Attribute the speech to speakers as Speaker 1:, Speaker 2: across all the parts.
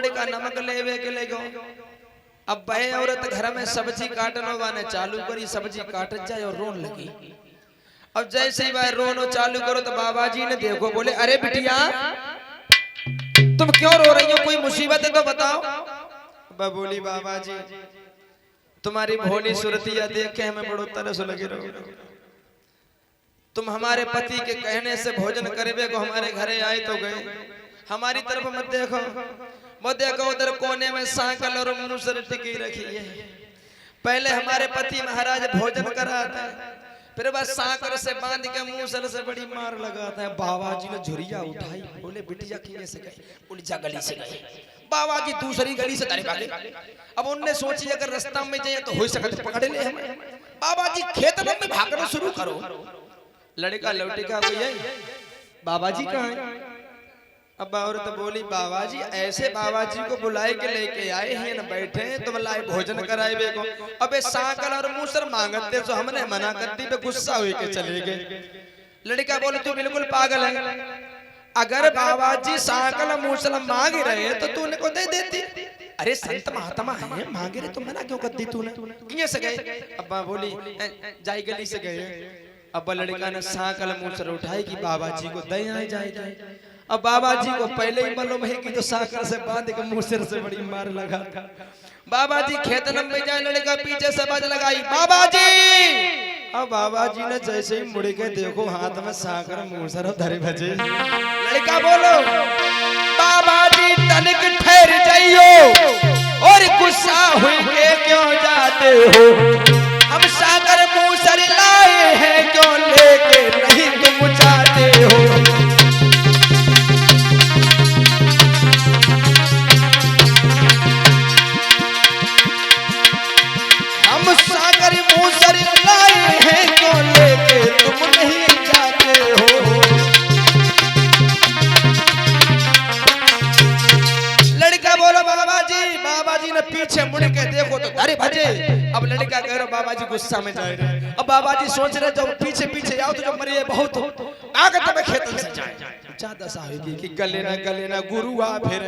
Speaker 1: लड़का नमक लेवे के ले गयो। अब वह औरत घर में सब्जी काटनो वाने चालू करी, सब्जी काट जाए और रोन लगी। अब जैसे ही वह रोनो चालू करो तो बाबा जी ने देखो, बोले अरे बिटिया तुम क्यों रो रही हो, कोई मुसीबत है तो बताओ। बोली बाबा जी तुम्हारी भोली सुरतिया देख के हमें बड़ो तरस लगे रहो। तुम हमारे पति के कहने से भोजन करवे को हमारे घरे आए तो गए, हमारी तरफ मत देखो। वो देखो उधर कोने में सांकल और मुसर टिकी रखी है। पहले हमारे पति महाराज भोजन कराते हैं, फिर बस सांकर से बांध के मुसर से बड़ी मार लगाता है। बाबा जी ने झुरिया उठाई, बोले बिटिया किए से गई, बोली जा गली से गई। बाबा जी दूसरी गली से तारे भागे। अब उनने सोची अगर रास्ता में जाए तो हो सकता पकड़ ले हमें। बाबा जी खेत में भागना शुरू करो। लड़का लौटी का भैया बाबा जी कहाँ है। अब औरत बोली बाबा जी ऐसे बाबा जी को बुलाए के लेके आए हैं न बैठे तुम लाए भोजन कराए को। अबे सांकल और मूसर मांगते तो हमने मना कर दी, गुस्सा हुए के चले गए। लड़का बोले तू बिल्कुल पागल है, अगर बाबा जी सांकल मूसल मांग रहे हैं तो तूने को दे देती। अरे संत महात्मा है मांगे रहे तो मना क्यों कर दी तूने, किए से गए। अब्बा बोली जाई गली से गए। अब लड़का ने सांकल मूसल उठाई कि बाबा जी को दे आए जाए। अब बाबा जी को पहले ही मालूम है कि जो सांकल से बांध के मूसल से बड़ी मार लगा। बाबा जी खेतन में जाए, लड़का पीछे से बाज लगाई बाबा जी। अब बाबा जी ने जैसे ही मुड़ के देखो हाथ में सांकर मूसर धरे भजे। लड़का बोलो बाबा जी तनिक ठहर जाइयो और गुस्सा हुई के क्यों जाते हो, हम सांकर मूसर लाए हैं क्यों लेके नहीं तुम जाते हो। हम सागर मूसर लाए हैं क्यों लेके तुम नहीं जाते हो। लड़का बोलो बाबा जी ने पीछे मुड़ के देखो तो धरे भजे। अब लड़का कह रहा बाबा जी गुस्सा में जा रहे। अब बाबा जी सोच रहे जब पीछे पीछे आओ तो जो मरिए बहुत हो आगे तब खेतन से जाए। ज्यादा सा होगी कि गले ना गुरु आ फिर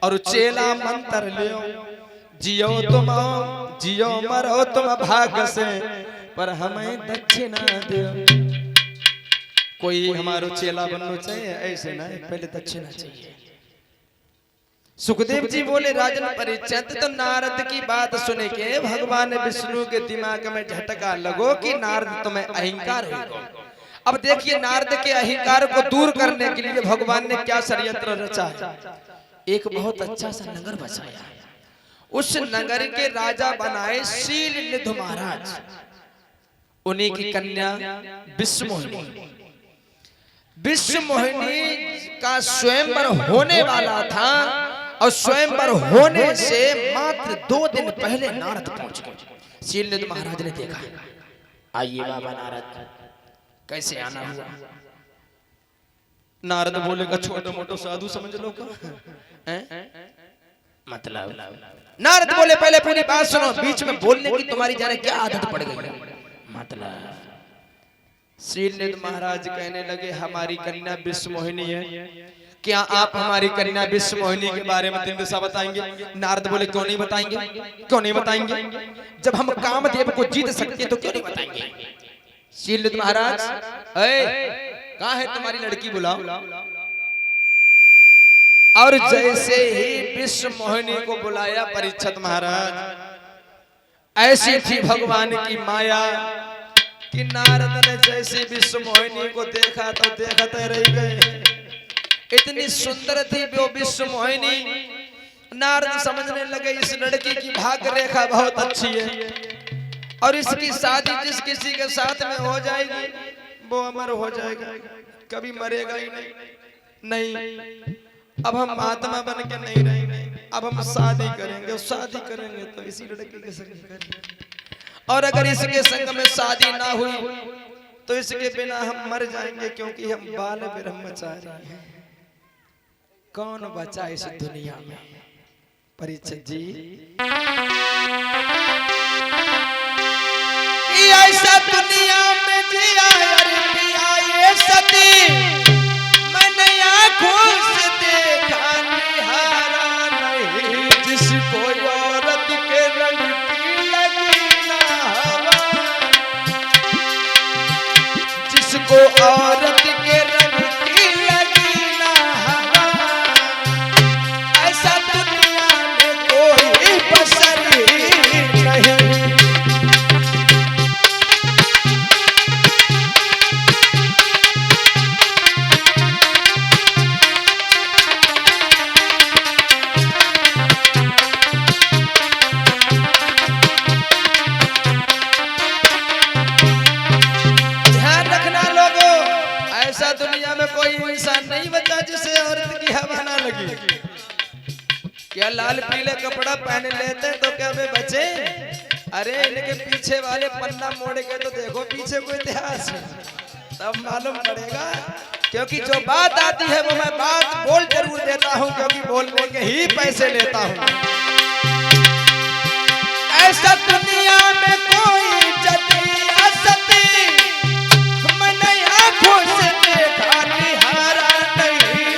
Speaker 1: और चेला मंत्र ले जियो तुम जियो मरो तुम भाग से पर हमें दक्षिणा दो। कोई हमारो चेला बनना चाहिए ऐसे ना, पहले दक्षिणा चाहिए। सुखदेव जी बोले राजन परिचित तो नारद की बात सुने के भगवान विष्णु के दिमाग में झटका लगो कि नारद तुम्हें अहंकार हो। अब देखिए नारद के अहंकार को दूर करने के लिए भगवान ने क्या षड्यंत्र रचा। एक बहुत अच्छा सा नगर बसाया, उस नगर के राजा बनाए शीलनिधि महाराज। उन्हीं की कन्या विश्वमोहिनी। विश्वमोहिनी का स्वयंवर होने वाला था और स्वयंवर होने से मात्र 2 दिन पहले नारद पहुंच गए। शीलनिधि महाराज ने देखा, आइए बाबा नारद, कैसे आना हुआ। नारद बोलेगा छोटो मोटो साधु समझ लो का मतलब। नारद बोले पहले पूरी बात सुनो, बीच में बोलने की तुम्हारी जाने क्या आदत पड़ गई मतलब। शीलनिधि महाराज कहने लगे हमारी कन्या विश्वमोहिनी है, क्या आप हमारी कन्या विश्वमोहिनी के बारे में 3 दिशा बताएंगे। नारद बोले क्यों नहीं बताएंगे, क्यों नहीं बताएंगे, जब हम कामदेव को जीत सकते तो क्यों नहीं बताएंगे। शीलनिधि महाराज कहाँ है तुम्हारी लड़की, बुलाओ। और जैसे ही विश्वमोहिनी को बुलाया परीक्षित महाराज, ऐसी थी भगवान की माया कि नारद ने जैसे विश्वमोहिनी को देखा तो देखते रह गए। इतनी सुंदर थी वो विश्वमोहिनी। नारद समझने लगे इस लड़की की भाग्य रेखा बहुत अच्छी है और इसकी शादी जिस किसी के साथ में हो जाएगी वो अमर हो जाएगा, कभी मरेगा ही नहीं। अब हम महात्मा बन के नहीं रहेंगे, अब हम शादी करेंगे। शादी करेंगे तो इसी लड़की के संग करेंगे और अगर इसके संग में शादी ना हुई तो इसके बिना हम मर जाएंगे क्योंकि हम बाल ब्रह्मचारी हैं। कौन बचा इस दुनिया में। परीक्षित जी ऐसा दुनिया में जिया पिया ये सती मैंने आंखों से देखा निहारा न औरत के रंग की लगी ना हवा, ऐसा दुनिया में कोई बसर नहीं। ऐसा दुनिया में कोई इंसान नहीं बचा जिसे औरत की हवा ना लगी। क्या लाल पीले कपड़ा पहन लेते तो क्या वे बचे? अरे इनके पीछे वाले पन्ना मोड़ के तो देखो पीछे कोई इतिहास है, तब मालूम पड़ेगा। क्योंकि जो बात आती है वो मैं बात बोल जरूर देता हूँ, क्योंकि बोलने के ही पैसे लेता हूँ। ऐसा दुनिया में कोई जदी असती मैंने आंखों से देखा निहारा नहीं।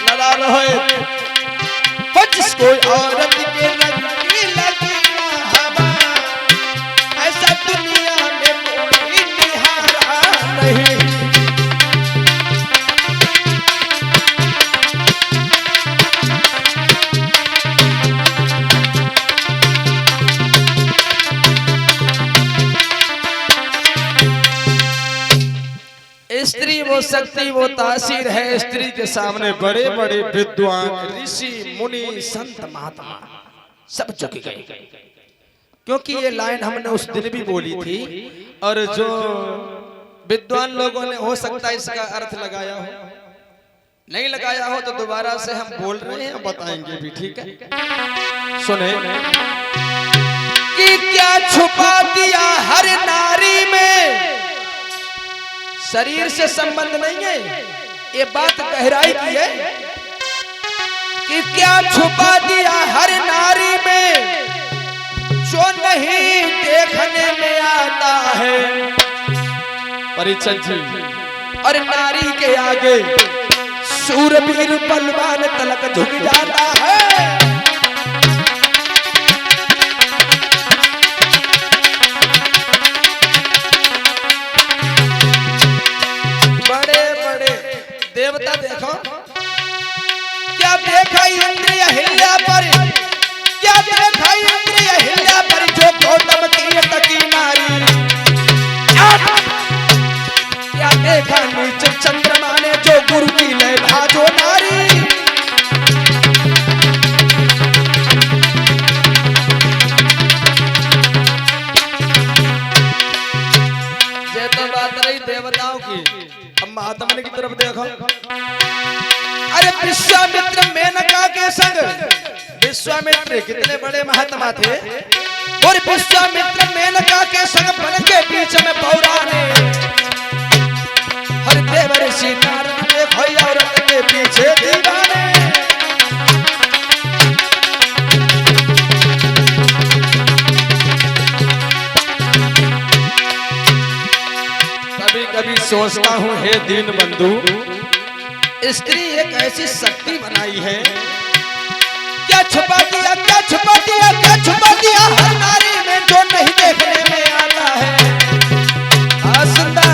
Speaker 1: लड़ा रहे जिसको औरत के रंग की लगी ना हवा, ऐसा दुनिया में कोई निहारा नहीं। स्त्री वो शक्ति वो तासीर है, स्त्री के सामने बड़े बड़े विद्वान ऋषि मुनि संत महात्मा सब झुक गए। क्योंकि ये लाइन हमने उस दिन भी बोली थी, और जो विद्वान लोगों ने हो सकता है इसका अर्थ लगाया हो, नहीं लगाया हो तो दोबारा से हम बोल रहे हैं, बताएंगे भी, ठीक है। सुने कि क्या छुपा दिया हर नारी में, शरीर से संबंध नहीं है, ये बात गहराई की है। कि क्या छुपा दिया हर नारी में जो नहीं देखने में आता है। परिचय जी, और नारी के आगे सूरवीर बलवान तलक झुक जाता है। देवता देखो क्या देखा इंद्रिय हिल्या पर, क्या देखा इंद्रिय हिल्या पर जो गौतम की तकी नारी। क्या देखा नीच चंद्रमा ने जो गुरु की ले भाजो नारी। ये तो बात रही देवताओं की, महात्मा की तरफ देखो। अरे विश्वामित्र मेनका के संग, विश्वामित्र कितने बड़े महात्मा थे, और विश्वामित्र मेनका के संग बन के बीच में पौराने हर देव ऋषि नारद देखो औरत के पीछे दीवाने। कभी कभी सोचता हूँ हे दीन बंधु, स्त्री एक ऐसी शक्ति बनाई है। क्या छुपा दिया, क्या छुपा दिया, क्या छुपा दिया हर नारी में जो नहीं देखने में आता है। सुंदर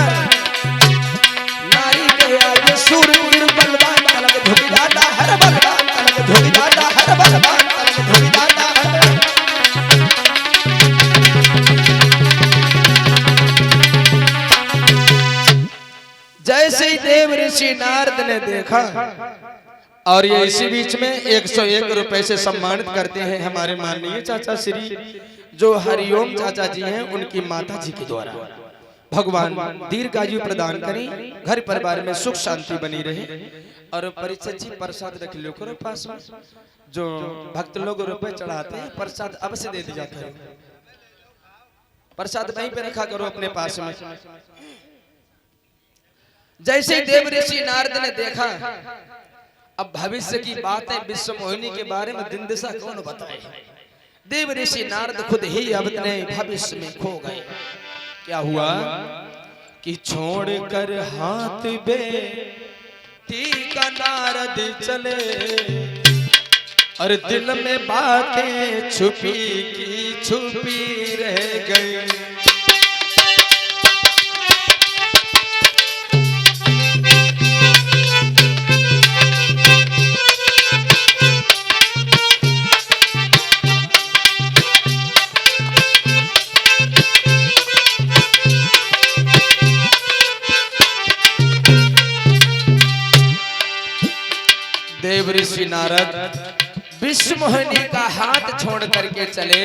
Speaker 1: नारी के आगे सूरवीर बलवान तलक झुक जाता हर, बलवान तलक झुक जाता हर, बलवान तलक झुक जाता है। जैसे ही देव ऋषि नारद ने देखा, और ये इसी बीच में 101 रुपए से सम्मानित करते हैं हमारे माननीय चाचा श्री जो हरिओम चाचा जी हैं, उनकी माता जी के द्वारा। भगवान दीर्घायु प्रदान करें, घर परिवार में सुख शांति बनी रहे। और परिचय जी प्रसाद रख लो करो पास में, जो भक्त लोग रुपए चढ़ाते हैं प्रसाद अब से दे दिया करो, प्रसाद वहीं पे रखा करो अपने पास में। जैसे ही देव ऋषि नारद ने देखा, अब भविष्य की बातें विश्व मोहिनी के बारे में दिन दिशा कौन बताए। देव ऋषि नारद खुद ही अपने भविष्य में खो गए। क्या हुआ कि छोड़कर हाथ बेटी का नारद चले, और दिल में बातें छुपी की छुपी रह गई। नारद विश्व मोहिनी का हाथ छोड़ करके चले।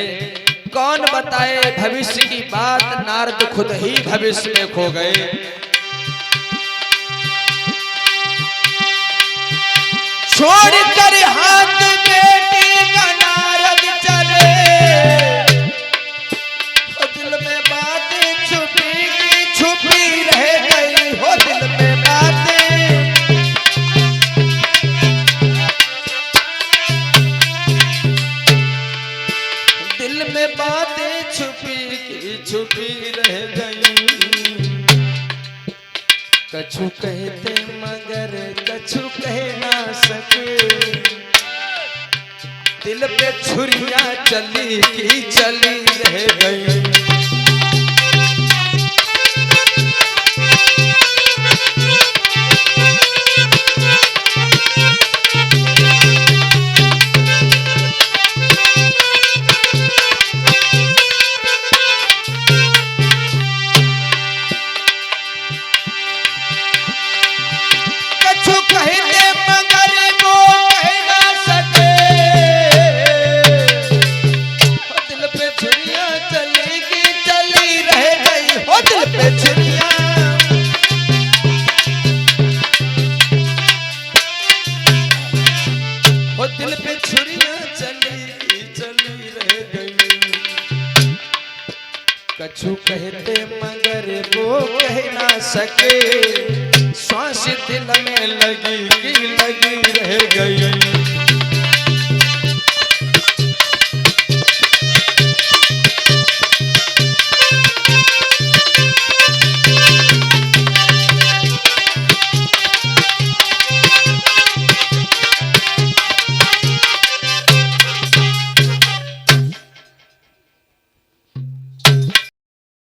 Speaker 1: कौन बताए भविष्य की बात, नारद खुद ही भविष्य में खो गए। छोड़कर हाथ बेटी का नारद चले, दिल में बातें छुपी की छुपी रह गई हो, दिल में बातें। दिल में बातें छुपी की छुपी रह गई। कछु कहते मगर कछु कह ना सके, दिल पे छुरियां चली की चली रह गई। दिल पे छुरियां चली चली रह गई। कछु कहते मगर वो कह ना सके, श्वास दिल में लगी रह गई।